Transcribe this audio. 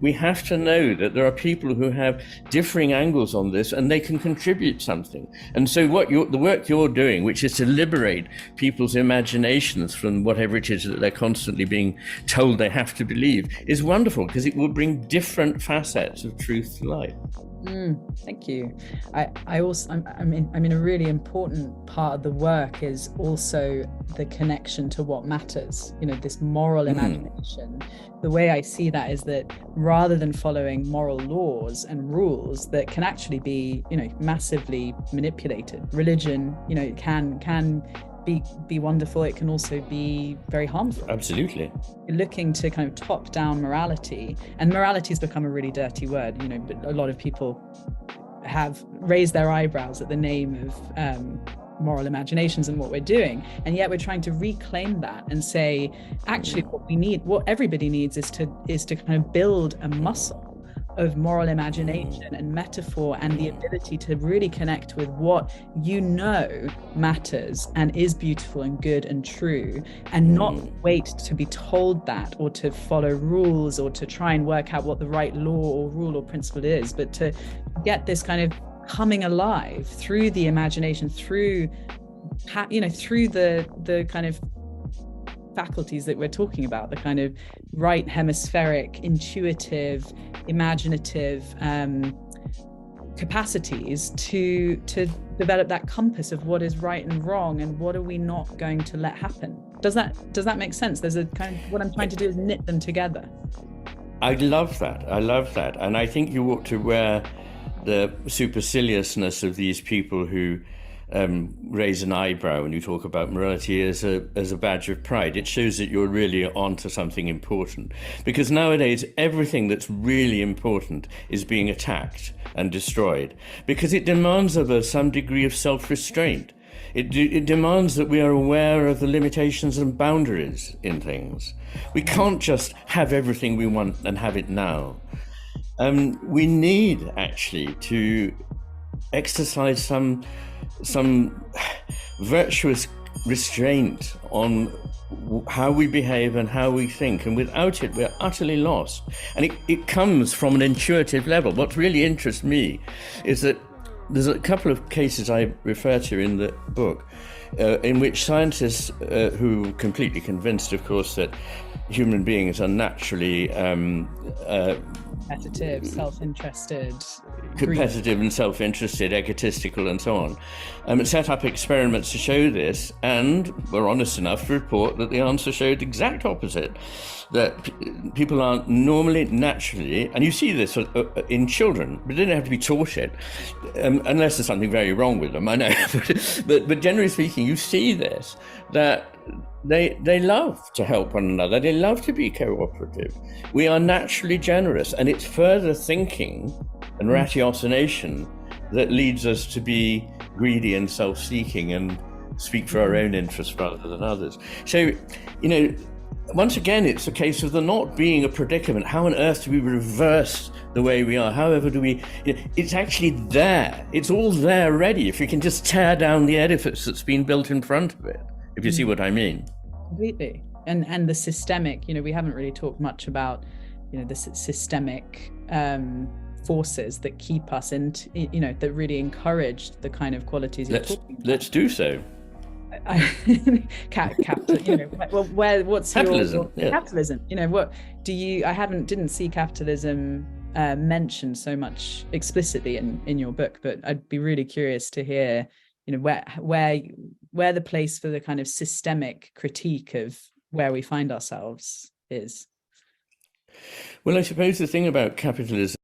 we have to know that there are people who have differing angles on this and they can contribute something. And so the work you're doing, which is to liberate people's imaginations from whatever it is that they're constantly being told they have to believe, is wonderful, because it will bring different facets of truth to light. Thank you. I mean, a really important part of the work is also the connection to what matters, this moral imagination. The way I see that is that rather than following moral laws and rules that can actually be, massively manipulated, religion, can be wonderful. It can also be very harmful. Absolutely. You're looking to kind of top down morality, and morality has become a really dirty word, but a lot of people have raised their eyebrows at the name of moral imaginations and what we're doing. And yet we're trying to reclaim that and say, actually what everybody needs is to kind of build a muscle of moral imagination and metaphor, and the ability to really connect with what matters and is beautiful and good and true, and not wait to be told that, or to follow rules, or to try and work out what the right law or rule or principle is, but to get this kind of coming alive through the imagination, through the kind of faculties that we're talking about, the kind of right hemispheric, intuitive, imaginative capacities to develop that compass of what is right and wrong, and what are we not going to let happen. Does that make sense? There's a kind of, what I'm trying to do is knit them together. I love that. And I think you ought to wear the superciliousness of these people who raise an eyebrow when you talk about morality as a badge of pride. It shows that you're really onto something important, because nowadays everything that's really important is being attacked and destroyed, because it demands of us some degree of self-restraint. It demands that we are aware of the limitations and boundaries in things. We can't just have everything we want and have it now. We need actually to exercise some virtuous restraint on how we behave and how we think, and without it we're utterly lost. And it comes from an intuitive level. What really interests me is that there's a couple of cases I refer to in the book in which scientists who are completely convinced, of course, that human beings are naturally competitive, self-interested, and self-interested, egotistical, and so on, set up experiments to show this, and were honest enough to report that the answer showed the exact opposite, that people are normally, naturally, and you see this in children, but they don't have to be taught it, unless there's something very wrong with them, I know, but generally speaking, you see this, that they love to help one another. They love to be cooperative. We are naturally generous, and it's further thinking and ratiocination that leads us to be greedy and self-seeking and speak for our own interests rather than others. So, once again, it's a case of there not being a predicament. How on earth do we reverse the way we are? However do we, it's actually there. It's all there ready if we can just tear down the edifice that's been built in front of it, if you see what I mean. Completely. And the systemic, we haven't really talked much about, the systemic forces that keep us into, that really encouraged the kind of qualities you're talking about. Let's do so. What's capitalism? Capitalism. What do you? Didn't see capitalism mentioned so much explicitly in your book, but I'd be really curious to hear, where the place for the kind of systemic critique of where we find ourselves is. Well, I suppose the thing about capitalism